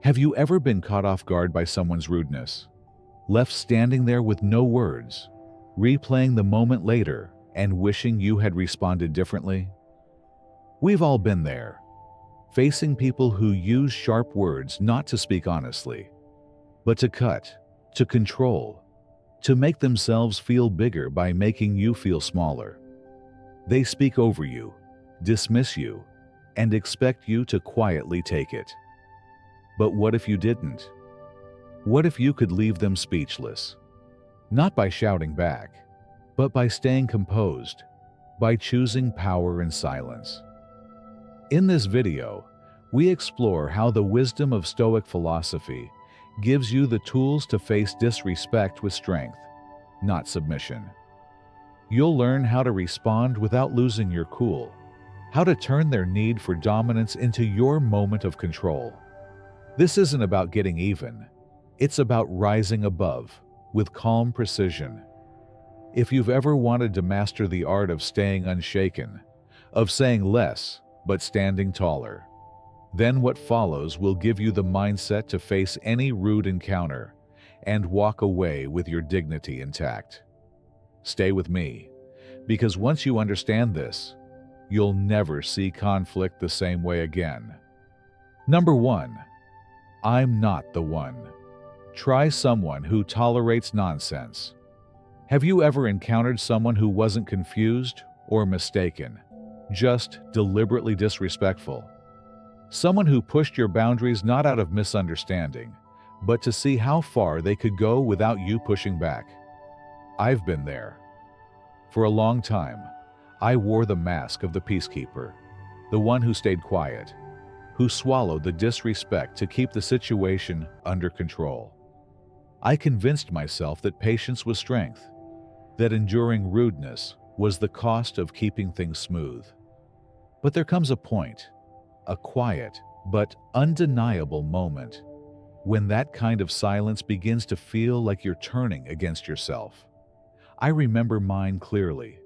Have you ever been caught off guard by someone's rudeness? Left standing there with no words, replaying the moment later and wishing you had responded differently? We've all been there, facing people who use sharp words not to speak honestly, but to cut, to control, to make themselves feel bigger by making you feel smaller. They speak over you, dismiss you, and expect you to quietly take it. But what if you didn't? What if you could leave them speechless? Not by shouting back, but by staying composed, by choosing power in silence. In this video, we explore how the wisdom of Stoic philosophy gives you the tools to face disrespect with strength, not submission. You'll learn how to respond without losing your cool, how to turn their need for dominance into your moment of control. This isn't about getting even. It's about rising above, with calm precision. If you've ever wanted to master the art of staying unshaken, of saying less but standing taller, then what follows will give you the mindset to face any rude encounter and walk away with your dignity intact. Stay with me, because once you understand this, you'll never see conflict the same way again. Number 1. I'm not the one. Try someone who tolerates nonsense. Have you ever encountered someone who wasn't confused or mistaken, just deliberately disrespectful? Someone who pushed your boundaries not out of misunderstanding, but to see how far they could go without you pushing back. I've been there. For a long time, I wore the mask of the peacekeeper, the one who stayed quiet, who swallowed the disrespect to keep the situation under control. I convinced myself that patience was strength, that enduring rudeness was the cost of keeping things smooth. But there comes a point, a quiet but undeniable moment, when that kind of silence begins to feel like you're turning against yourself. I remember mine clearly.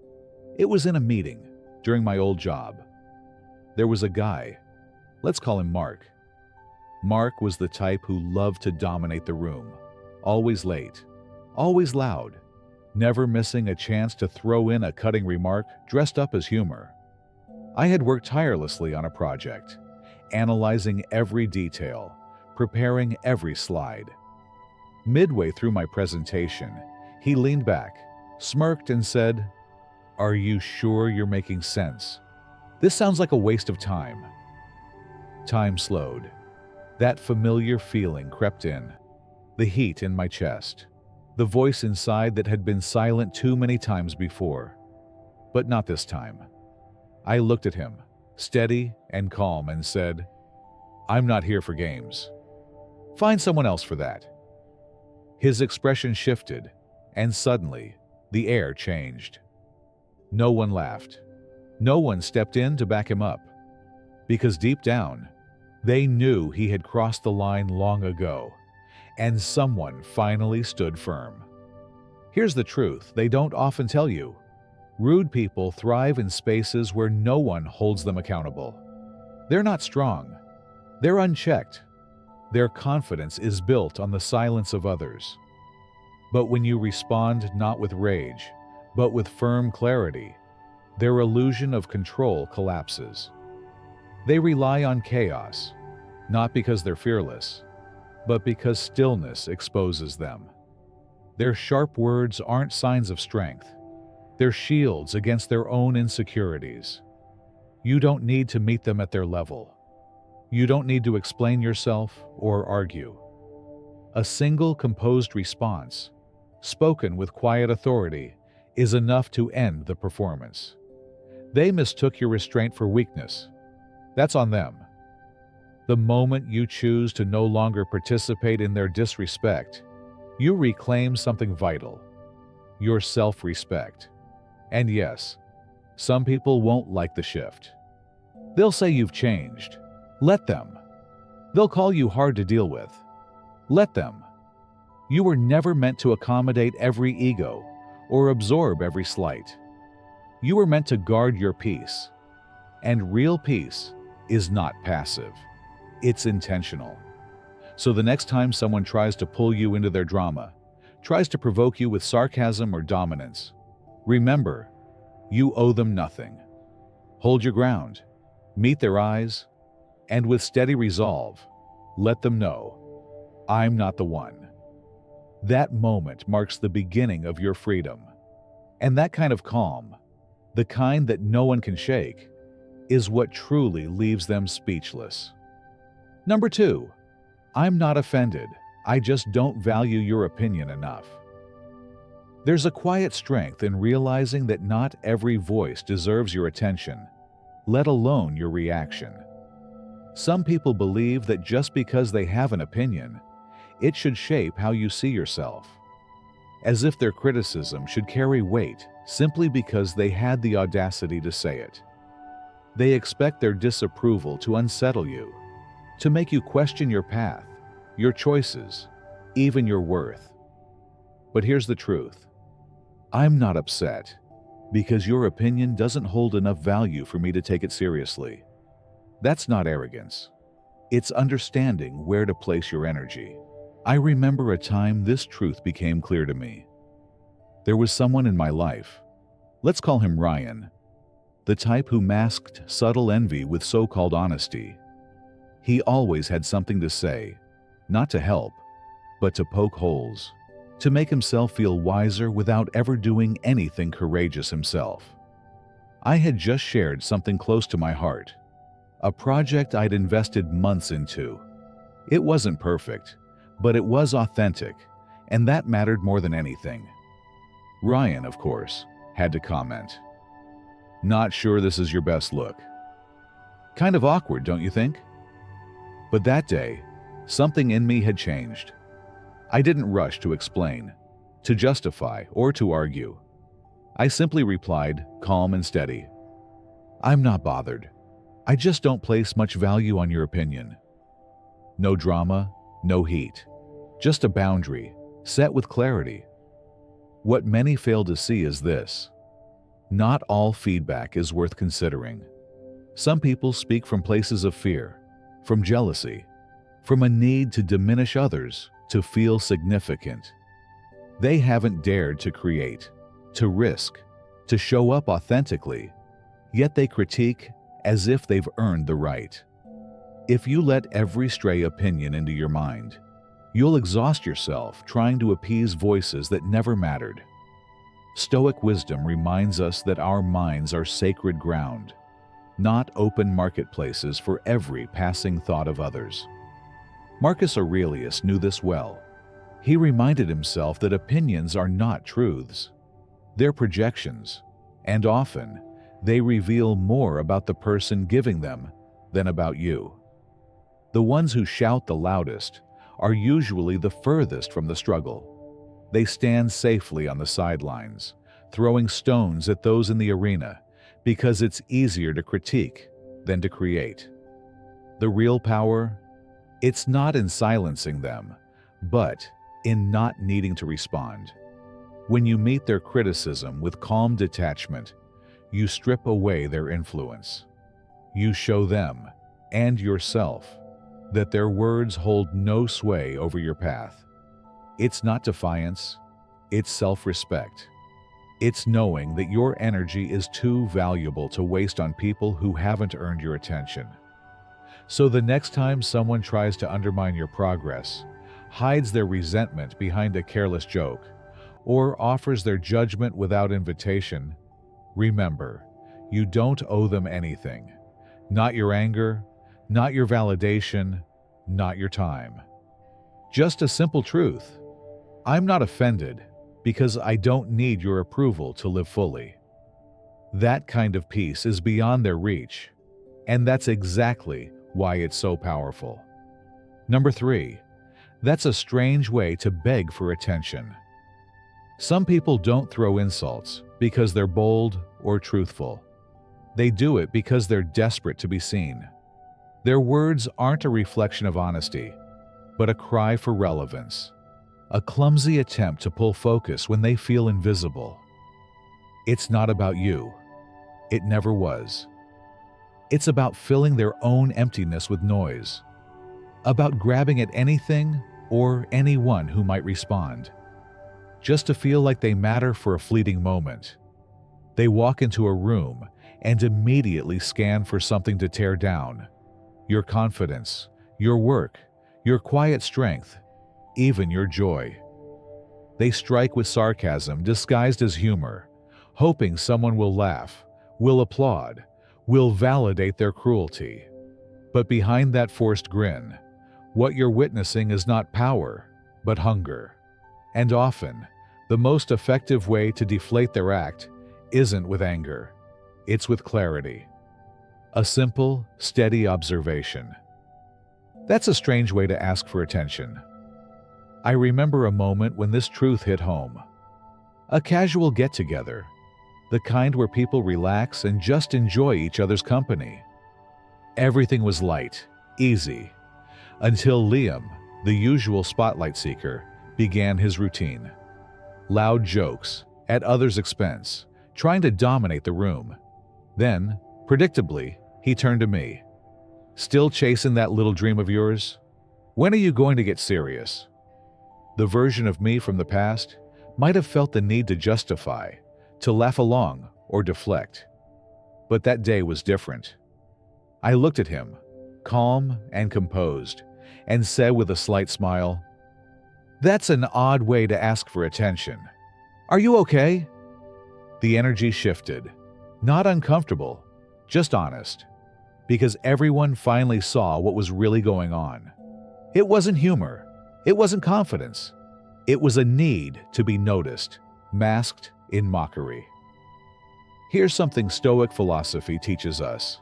It was in a meeting during my old job. There was a guy, let's call him Mark. Mark was the type who loved to dominate the room, always late, always loud, never missing a chance to throw in a cutting remark dressed up as humor. I had worked tirelessly on a project, analyzing every detail, preparing every slide. Midway through my presentation, he leaned back, smirked, and said, "Are you sure you're making sense? This sounds like a waste of time." Time slowed. That familiar feeling crept in, the heat in my chest, the voice inside that had been silent too many times before. But not this time. I looked at him, steady and calm, and said, "I'm not here for games. Find someone else for that." His expression shifted, and suddenly, the air changed. No one laughed. No one stepped in to back him up. Because deep down, they knew he had crossed the line long ago, and someone finally stood firm. Here's the truth they don't often tell you. Rude people thrive in spaces where no one holds them accountable. They're not strong. They're unchecked. Their confidence is built on the silence of others. But when you respond not with rage, but with firm clarity, their illusion of control collapses. They rely on chaos, not because they're fearless, but because stillness exposes them. Their sharp words aren't signs of strength. They're shields against their own insecurities. You don't need to meet them at their level. You don't need to explain yourself or argue. A single composed response, spoken with quiet authority, is enough to end the performance. They mistook your restraint for weakness. That's on them. The moment you choose to no longer participate in their disrespect, you reclaim something vital, your self-respect. And yes, some people won't like the shift. They'll say you've changed. Let them. They'll call you hard to deal with. Let them. You were never meant to accommodate every ego or absorb every slight. You were meant to guard your peace. And real peace is not passive. It's intentional. So the next time someone tries to pull you into their drama, tries to provoke you with sarcasm or dominance, remember, you owe them nothing. Hold your ground, meet their eyes, and with steady resolve, let them know, I'm not the one. That moment marks the beginning of your freedom. And that kind of calm, the kind that no one can shake, is what truly leaves them speechless. Number 2, I'm not offended. I just don't value your opinion enough. There's a quiet strength in realizing that not every voice deserves your attention, let alone your reaction. Some people believe that just because they have an opinion, it should shape how you see yourself, as if their criticism should carry weight simply because they had the audacity to say it. They expect their disapproval to unsettle you, to make you question your path, your choices, even your worth. But here's the truth. I'm not upset because your opinion doesn't hold enough value for me to take it seriously. That's not arrogance. It's understanding where to place your energy. I remember a time this truth became clear to me. There was someone in my life, let's call him Ryan, the type who masked subtle envy with so-called honesty. He always had something to say, not to help, but to poke holes, to make himself feel wiser without ever doing anything courageous himself. I had just shared something close to my heart, a project I'd invested months into. It wasn't perfect, but it was authentic, and that mattered more than anything. Ryan, of course, had to comment. Not sure this is your best look. Kind of awkward, don't you think? But that day, something in me had changed. I didn't rush to explain, to justify, or to argue. I simply replied, calm and steady. I'm not bothered. I just don't place much value on your opinion. No drama, no heat. Just a boundary, set with clarity. What many fail to see is this. Not all feedback is worth considering. Some people speak from places of fear, from jealousy, from a need to diminish others, to feel significant. They haven't dared to create, to risk, to show up authentically, yet they critique as if they've earned the right. If you let every stray opinion into your mind, you'll exhaust yourself trying to appease voices that never mattered. Stoic wisdom reminds us that our minds are sacred ground, not open marketplaces for every passing thought of others. Marcus Aurelius knew this well. He reminded himself that opinions are not truths. They're projections, and often they reveal more about the person giving them than about you. The ones who shout the loudest are usually the furthest from the struggle. They stand safely on the sidelines, throwing stones at those in the arena because it's easier to critique than to create. The real power, it's not in silencing them, but in not needing to respond. When you meet their criticism with calm detachment, you strip away their influence. You show them, and yourself, that their words hold no sway over your path. It's not defiance, it's self-respect. It's knowing that your energy is too valuable to waste on people who haven't earned your attention. So the next time someone tries to undermine your progress, hides their resentment behind a careless joke, or offers their judgment without invitation, remember, you don't owe them anything. Not your anger, not your validation, not your time. Just a simple truth. I'm not offended because I don't need your approval to live fully. That kind of peace is beyond their reach, and that's exactly why it's so powerful. Number 3, that's a strange way to beg for attention. Some people don't throw insults because they're bold or truthful. They do it because they're desperate to be seen. Their words aren't a reflection of honesty, but a cry for relevance, a clumsy attempt to pull focus when they feel invisible. It's not about you. It never was. It's about filling their own emptiness with noise. about grabbing at anything or anyone who might respond, just to feel like they matter for a fleeting moment. They walk into a room and immediately scan for something to tear down: your confidence, your work, your quiet strength, even your joy. They strike with sarcasm disguised as humor, hoping someone will laugh, will applaud, will validate their cruelty. But behind that forced grin, what you're witnessing is not power, but hunger. And often, the most effective way to deflate their act isn't with anger, it's with clarity. A simple, steady observation. That's a strange way to ask for attention. I remember a moment when this truth hit home. A casual get-together, the kind where people relax and just enjoy each other's company. Everything was light, easy, until Liam, the usual spotlight seeker, began his routine. Loud jokes, at others' expense, trying to dominate the room. Then, predictably, he turned to me. "Still chasing that little dream of yours? When are you going to get serious?" The version of me from the past might have felt the need to justify, to laugh along, or deflect. But that day was different. I looked at him, calm and composed, and said with a slight smile, "That's an odd way to ask for attention. Are you okay?" The energy shifted. Not uncomfortable, just honest. Because everyone finally saw what was really going on. It wasn't humor. It wasn't confidence. It was a need to be noticed, masked in mockery. Here's something Stoic philosophy teaches us.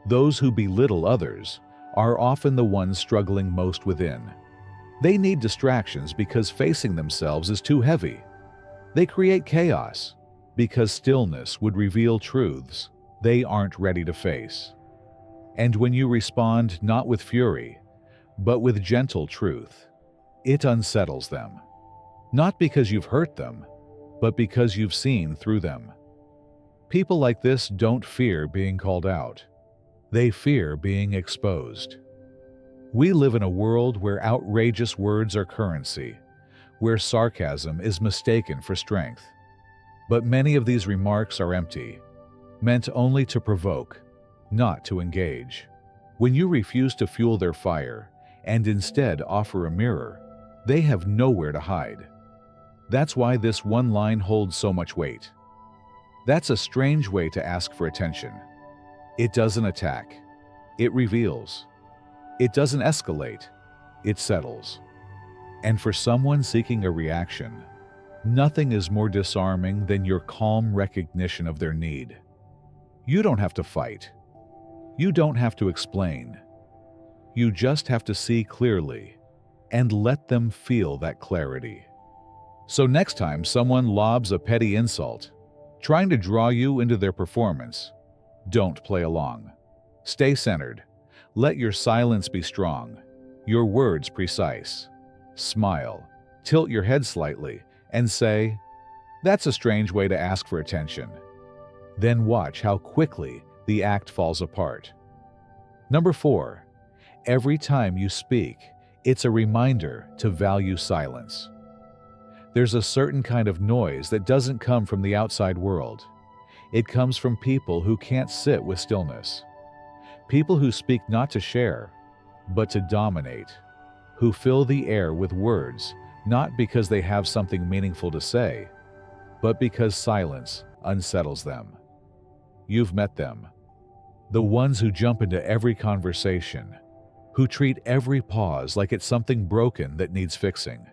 Those who belittle others are often the ones struggling most within. They need distractions because facing themselves is too heavy. They create chaos because stillness would reveal truths they aren't ready to face. And when you respond not with fury, but with gentle truth, it unsettles them. Not because you've hurt them, but because you've seen through them. People like this don't fear being called out. They fear being exposed. We live in a world where outrageous words are currency, where sarcasm is mistaken for strength. But many of these remarks are empty, meant only to provoke, not to engage. When you refuse to fuel their fire and instead offer a mirror, they have nowhere to hide. That's why this one line holds so much weight. That's a strange way to ask for attention. It doesn't attack. It reveals. It doesn't escalate. It settles. And for someone seeking a reaction, nothing is more disarming than your calm recognition of their need. You don't have to fight. You don't have to explain. You just have to see clearly and let them feel that clarity. So next time someone lobs a petty insult, trying to draw you into their performance, don't play along. Stay centered. Let your silence be strong, your words precise. Smile, tilt your head slightly, and say, "That's a strange way to ask for attention." Then watch how quickly the act falls apart. Number 4, every time you speak, it's a reminder to value silence. There's a certain kind of noise that doesn't come from the outside world. It comes from people who can't sit with stillness. People who speak not to share, but to dominate. Who fill the air with words, not because they have something meaningful to say, but because silence unsettles them. You've met them. The ones who jump into every conversation, who treat every pause like it's something broken that needs fixing.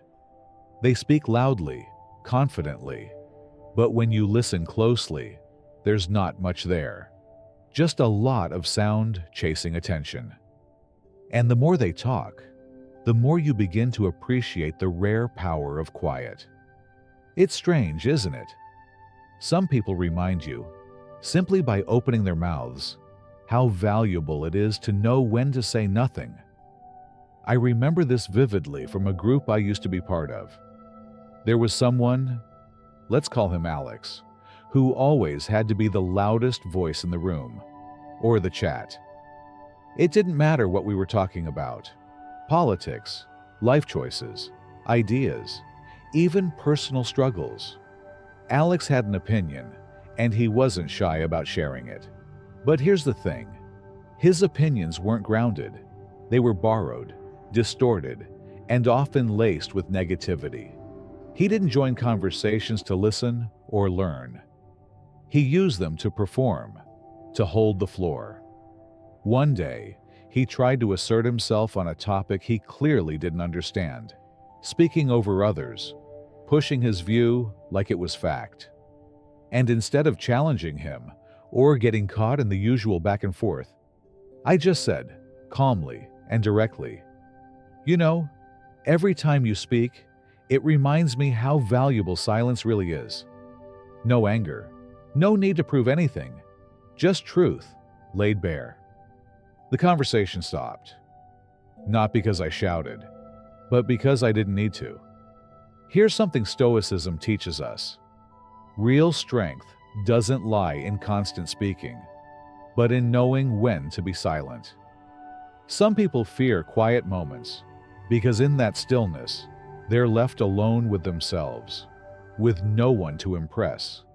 They speak loudly, confidently, but when you listen closely, there's not much there. Just a lot of sound chasing attention. And the more they talk, the more you begin to appreciate the rare power of quiet. It's strange, isn't it? Some people remind you, simply by opening their mouths, how valuable it is to know when to say nothing. I remember this vividly from a group I used to be part of. There was someone, let's call him Alex, who always had to be the loudest voice in the room, or the chat. It didn't matter what we were talking about. politics, life choices, ideas, even personal struggles. Alex had an opinion, and he wasn't shy about sharing it. But here's the thing. His opinions weren't grounded. They were borrowed, distorted, and often laced with negativity. He didn't join conversations to listen or learn. He used them to perform, to hold the floor. One day, he tried to assert himself on a topic he clearly didn't understand, speaking over others, pushing his view like it was fact. And instead of challenging him or getting caught in the usual back and forth, I just said, calmly and directly, "You know, every time you speak, it reminds me how valuable silence really is. No anger, no need to prove anything, just truth laid bare." The conversation stopped. Not because I shouted, but because I didn't need to. Here's something Stoicism teaches us. Real strength doesn't lie in constant speaking, but in knowing when to be silent. Some people fear quiet moments because in that stillness, they're left alone with themselves, with no one to impress,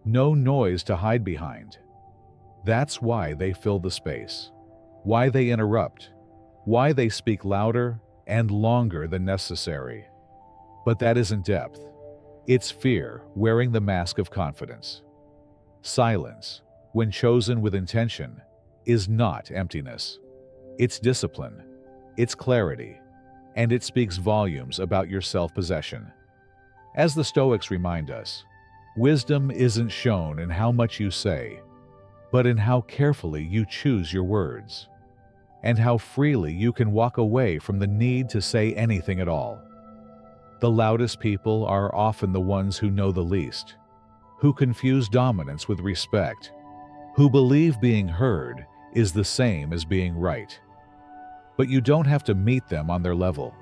no noise to hide behind. That's why they fill the space, why they interrupt, why they speak louder and longer than necessary. But that isn't depth. It's fear wearing the mask of confidence. Silence, when chosen with intention, is not emptiness. It's discipline, it's clarity, and it speaks volumes about your self-possession. As the Stoics remind us, wisdom isn't shown in how much you say, but in how carefully you choose your words, and how freely you can walk away from the need to say anything at all. The loudest people are often the ones who know the least, who confuse dominance with respect, who believe being heard is the same as being right. But you don't have to meet them on their level.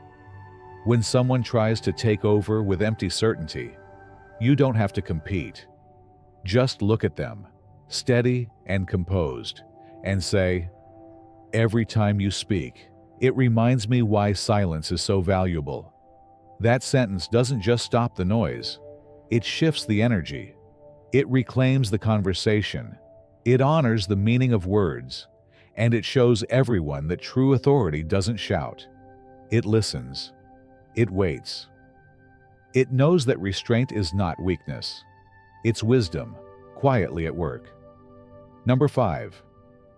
When someone tries to take over with empty certainty, you don't have to compete. Just look at them, steady and composed, and say, "Every time you speak, it reminds me why silence is so valuable." That sentence doesn't just stop the noise. It shifts the energy. It reclaims the conversation. It honors the meaning of words. And it shows everyone that true authority doesn't shout. It listens. It waits. It knows that restraint is not weakness. It's wisdom, quietly at work. Number 5.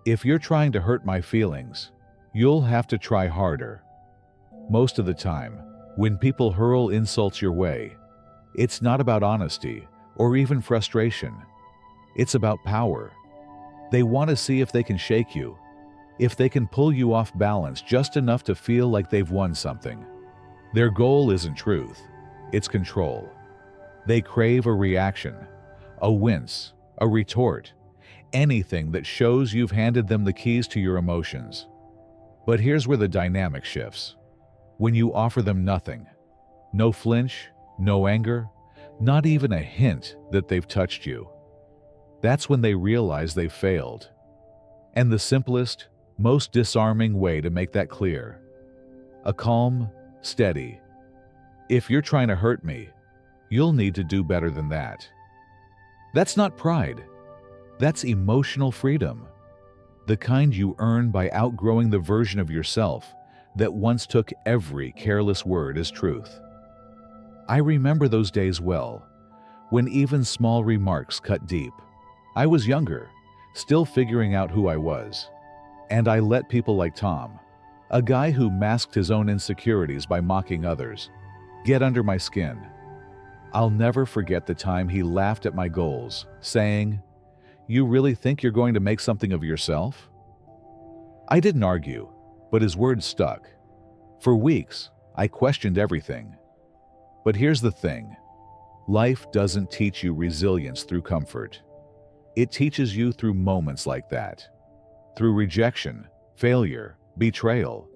If you're trying to hurt my feelings, you'll have to try harder. Most of the time, when people hurl insults your way, it's not about honesty or even frustration. It's about power. They want to see if they can shake you, if they can pull you off balance just enough to feel like they've won something. Their goal isn't truth, it's control. They crave a reaction, a wince, a retort, anything that shows you've handed them the keys to your emotions. But here's where the dynamic shifts. When you offer them nothing, no flinch, no anger, not even a hint that they've touched you, that's when they realize they've failed. And the simplest, most disarming way to make that clear: a calm, steady, "If you're trying to hurt me, you'll need to do better than that." That's not pride. That's emotional freedom. The kind you earn by outgrowing the version of yourself that once took every careless word as truth. I remember those days well, when even small remarks cut deep. I was younger, still figuring out who I was, and I let people like Tom, a guy who masked his own insecurities by mocking others, get under my skin. I'll never forget the time he laughed at my goals, saying, "You really think you're going to make something of yourself?" I didn't argue, but his words stuck. For weeks, I questioned everything. But here's the thing. Life doesn't teach you resilience through comfort. It teaches you through moments like that. Through rejection, failure, betrayal.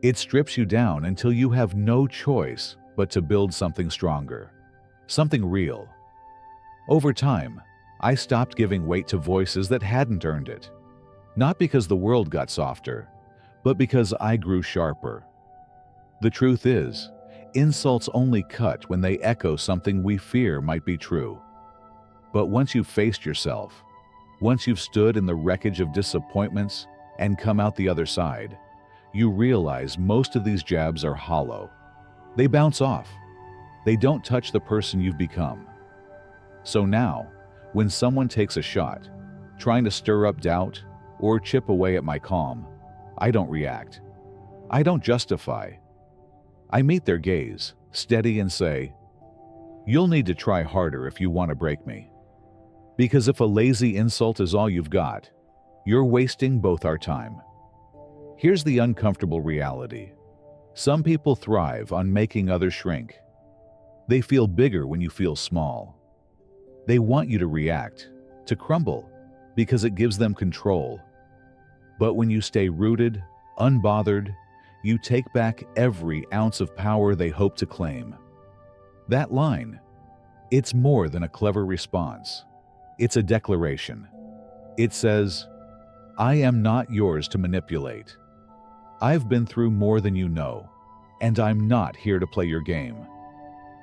It strips you down until you have no choice but to build something stronger, something real. Over time, I stopped giving weight to voices that hadn't earned it. Not because the world got softer, but because I grew sharper. The truth is, insults only cut when they echo something we fear might be true. But once you've faced yourself, once you've stood in the wreckage of disappointments and come out the other side, you realize most of these jabs are hollow. They bounce off. They don't touch the person you've become. So now, when someone takes a shot, trying to stir up doubt or chip away at my calm, I don't react. I don't justify. I meet their gaze, steady, and say, "You'll need to try harder if you want to break me." Because if a lazy insult is all you've got, you're wasting both our time. Here's the uncomfortable reality. Some people thrive on making others shrink. They feel bigger when you feel small. They want you to react, to crumble, because it gives them control. But when you stay rooted, unbothered, you take back every ounce of power they hope to claim. That line, it's more than a clever response. It's a declaration. It says, "I am not yours to manipulate. I've been through more than you know, and I'm not here to play your game."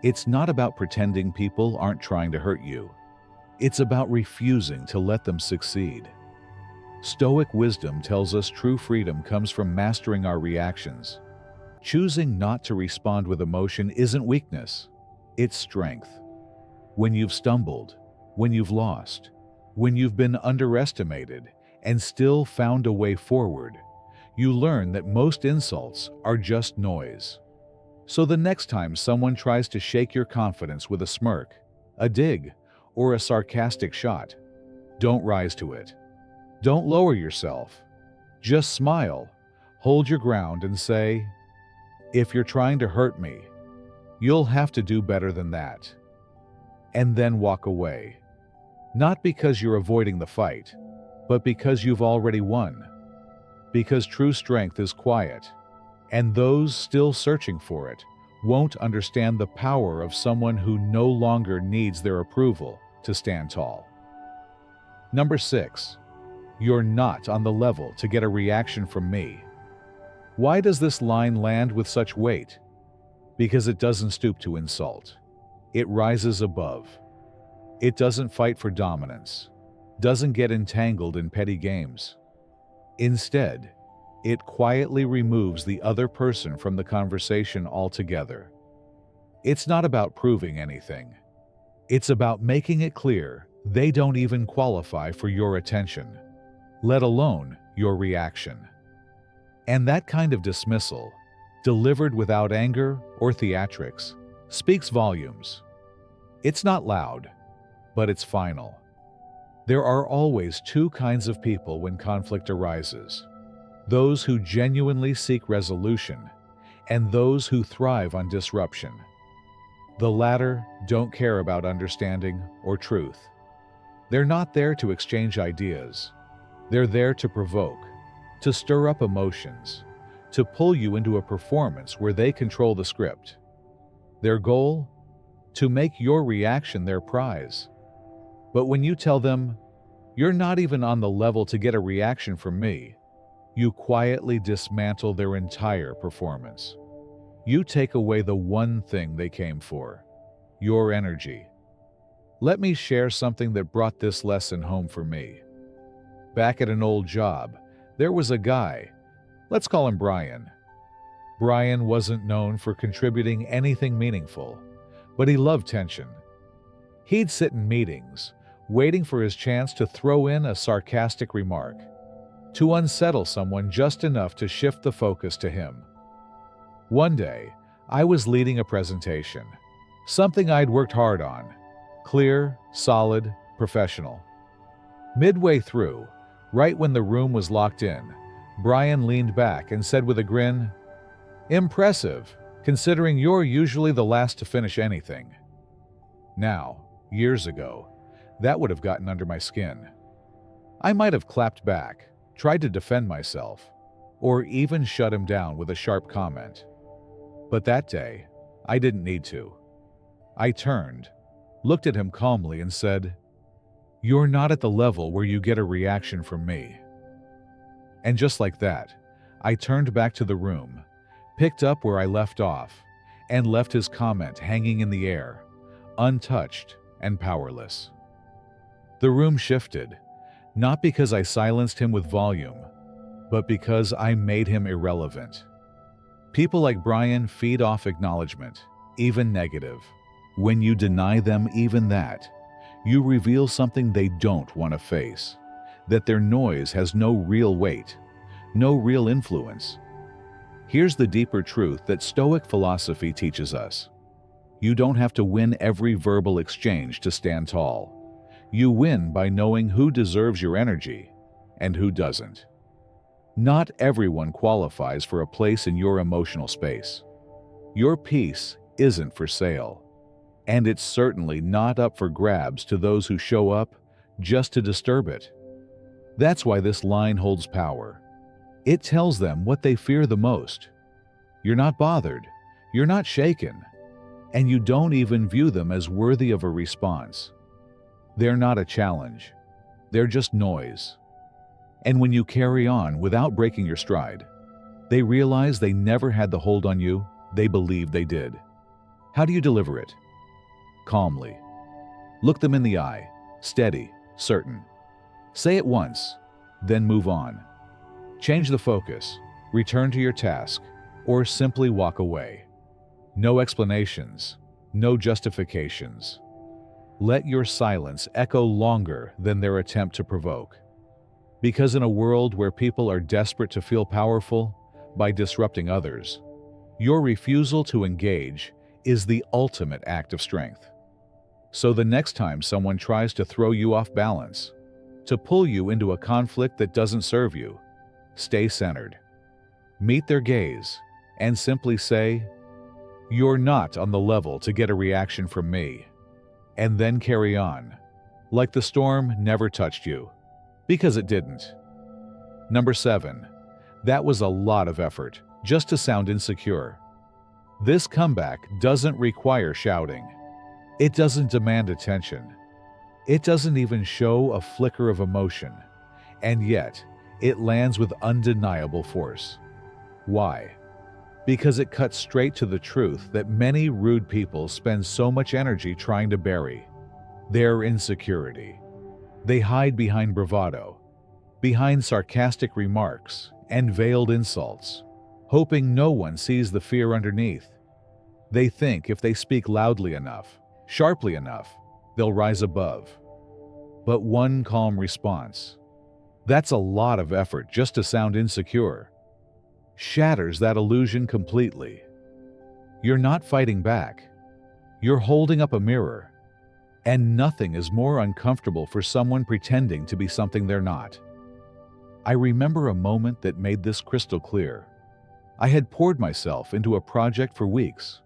It's not about pretending people aren't trying to hurt you. It's about refusing to let them succeed. Stoic wisdom tells us true freedom comes from mastering our reactions. Choosing not to respond with emotion isn't weakness, it's strength. When you've stumbled, when you've lost, when you've been underestimated and still found a way forward, you learn that most insults are just noise. So the next time someone tries to shake your confidence with a smirk, a dig, or a sarcastic shot, don't rise to it. Don't lower yourself. Just smile, hold your ground, and say, "If you're trying to hurt me, you'll have to do better than that." And then walk away. Not because you're avoiding the fight, but because you've already won. Because true strength is quiet, and those still searching for it won't understand the power of someone who no longer needs their approval to stand tall. Number 6. You're not on the level to get a reaction from me. Why does this line land with such weight? Because it doesn't stoop to insult. It rises above. It doesn't fight for dominance, doesn't get entangled in petty games. Instead, it quietly removes the other person from the conversation altogether. It's not about proving anything. It's about making it clear they don't even qualify for your attention, let alone your reaction. And that kind of dismissal, delivered without anger or theatrics, speaks volumes. It's not loud, but it's final. There are always two kinds of people when conflict arises: those who genuinely seek resolution, and those who thrive on disruption. The latter don't care about understanding or truth. They're not there to exchange ideas. They're there to provoke, to stir up emotions, to pull you into a performance where they control the script. Their goal? To make your reaction their prize. But when you tell them, "You're not even on the level to get a reaction from me," you quietly dismantle their entire performance. You take away the one thing they came for: your energy. Let me share something that brought this lesson home for me. Back at an old job, there was a guy, let's call him Brian. Brian wasn't known for contributing anything meaningful, but he loved tension. He'd sit in meetings, waiting for his chance to throw in a sarcastic remark, to unsettle someone just enough to shift the focus to him. One day, I was leading a presentation, something I'd worked hard on: clear, solid, professional. Midway through, right when the room was locked in, Brian leaned back and said with a grin, "Impressive, considering you're usually the last to finish anything." Now, years ago, that would have gotten under my skin. I might have clapped back, tried to defend myself, or even shut him down with a sharp comment. But that day, I didn't need to. I turned, looked at him calmly, and said, "You're not at the level where you get a reaction from me." And just like that, I turned back to the room, picked up where I left off, and left his comment hanging in the air, untouched and powerless. The room shifted, not because I silenced him with volume, but because I made him irrelevant. People like Brian feed off acknowledgement, even negative. When you deny them even that, you reveal something they don't want to face, that their noise has no real weight, no real influence. Here's the deeper truth that Stoic philosophy teaches us. You don't have to win every verbal exchange to stand tall. You win by knowing who deserves your energy and who doesn't. Not everyone qualifies for a place in your emotional space. Your peace isn't for sale, and it's certainly not up for grabs to those who show up just to disturb it. That's why this line holds power. It tells them what they fear the most. You're not bothered, you're not shaken, and you don't even view them as worthy of a response. They're not a challenge. They're just noise. And when you carry on without breaking your stride, they realize they never had the hold on you they believed they did. How do you deliver it? Calmly. Look them in the eye, steady, certain. Say it once, then move on. Change the focus, return to your task, or simply walk away. No explanations, no justifications. Let your silence echo longer than their attempt to provoke. Because in a world where people are desperate to feel powerful by disrupting others, your refusal to engage is the ultimate act of strength. So the next time someone tries to throw you off balance, to pull you into a conflict that doesn't serve you, stay centered. Meet their gaze and simply say, "You're not on the level to get a reaction from me." And then carry on, like the storm never touched you, because it didn't. Number 7, that was a lot of effort, just to sound insecure. This comeback doesn't require shouting. It doesn't demand attention. It doesn't even show a flicker of emotion, and yet it lands with undeniable force. Why? Because it cuts straight to the truth that many rude people spend so much energy trying to bury: their insecurity. They hide behind bravado, behind sarcastic remarks and veiled insults, hoping no one sees the fear underneath. They think if they speak loudly enough, sharply enough, they'll rise above. But one calm response, that's a lot of effort just to sound insecure, shatters that illusion completely. You're not fighting back. You're holding up a mirror. And nothing is more uncomfortable for someone pretending to be something they're not. I remember a moment that made this crystal clear. I had poured myself into a project for weeks.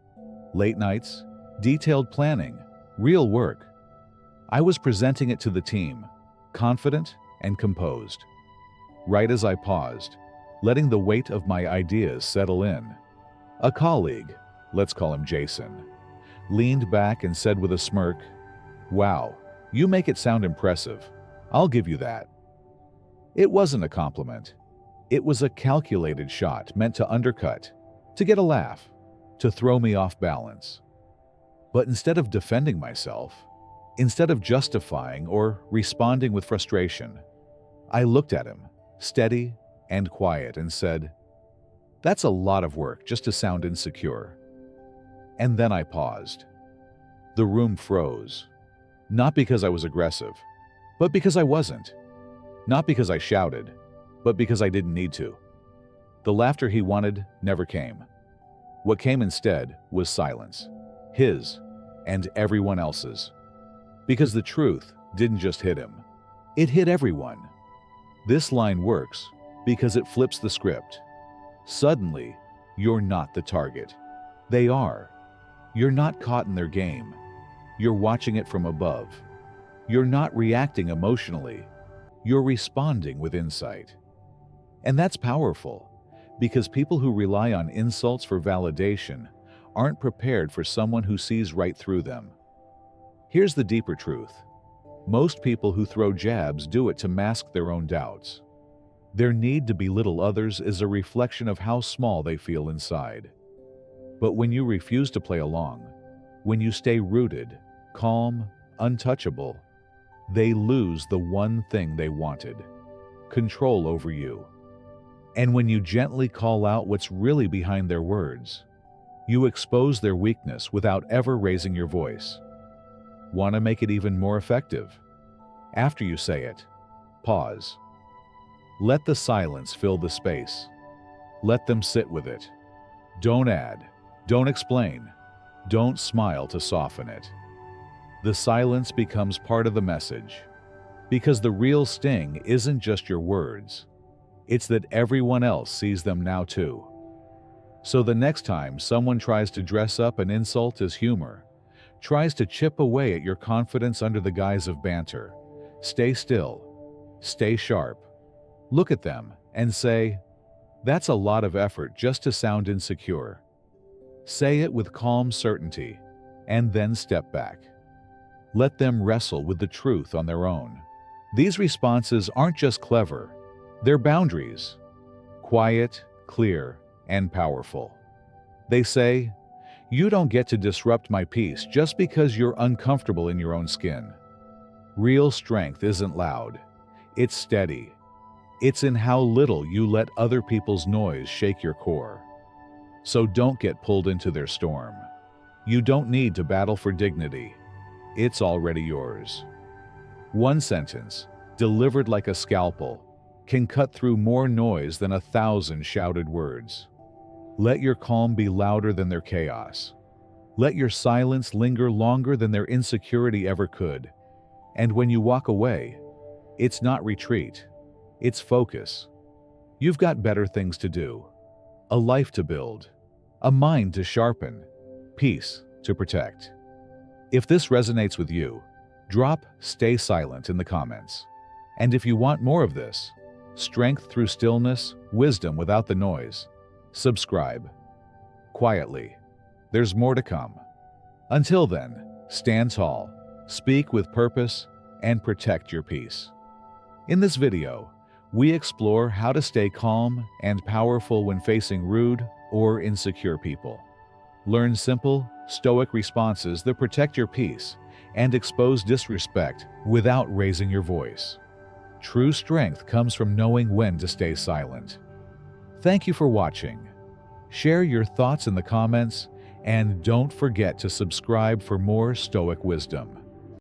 Late nights, detailed planning, real work. I was presenting it to the team, confident and composed. Right as I paused, letting the weight of my ideas settle in, a colleague, let's call him Jason, leaned back and said with a smirk, "Wow, you make it sound impressive. I'll give you that." It wasn't a compliment. It was a calculated shot meant to undercut, to get a laugh, to throw me off balance. But instead of defending myself, instead of justifying or responding with frustration, I looked at him, steady and quiet, and said, "That's a lot of work just to sound insecure." And then I paused. The room froze. Not because I was aggressive, but because I wasn't. Not because I shouted, but because I didn't need to. The laughter he wanted never came. What came instead was silence, his and everyone else's. Because the truth didn't just hit him, it hit everyone. This line works because it flips the script. Suddenly, you're not the target. They are. You're not caught in their game. You're watching it from above. You're not reacting emotionally. You're responding with insight. And that's powerful, because people who rely on insults for validation aren't prepared for someone who sees right through them. Here's the deeper truth. Most people who throw jabs do it to mask their own doubts. Their need to belittle others is a reflection of how small they feel inside. But when you refuse to play along, when you stay rooted, calm, untouchable, they lose the one thing they wanted: control over you. And when you gently call out what's really behind their words, you expose their weakness without ever raising your voice. Want to make it even more effective? After you say it, pause. Let the silence fill the space. Let them sit with it. Don't add. Don't explain. Don't smile to soften it. The silence becomes part of the message, because the real sting isn't just your words. It's that everyone else sees them now too. So the next time someone tries to dress up an insult as humor, tries to chip away at your confidence under the guise of banter, stay still, stay sharp. Look at them and say, "That's a lot of effort just to sound insecure." Say it with calm certainty, and then step back. Let them wrestle with the truth on their own. These responses aren't just clever, they're boundaries. Quiet, clear, and powerful. They say, "You don't get to disrupt my peace just because you're uncomfortable in your own skin." Real strength isn't loud, it's steady. It's in how little you let other people's noise shake your core. So don't get pulled into their storm. You don't need to battle for dignity. It's already yours. One sentence, delivered like a scalpel, can cut through more noise than 1,000 shouted words. Let your calm be louder than their chaos. Let your silence linger longer than their insecurity ever could. And when you walk away, it's not retreat, it's focus. You've got better things to do. A life to build, a mind to sharpen, peace to protect. If this resonates with you, drop "stay silent" in the comments. And if you want more of this, strength through stillness, wisdom without the noise, subscribe. Quietly, there's more to come. Until then, stand tall, speak with purpose, and protect your peace. In this video, we explore how to stay calm and powerful when facing rude or insecure people. Learn simple, stoic responses that protect your peace and expose disrespect without raising your voice. True strength comes from knowing when to stay silent. Thank you for watching. Share your thoughts in the comments, and don't forget to subscribe for more Stoic wisdom.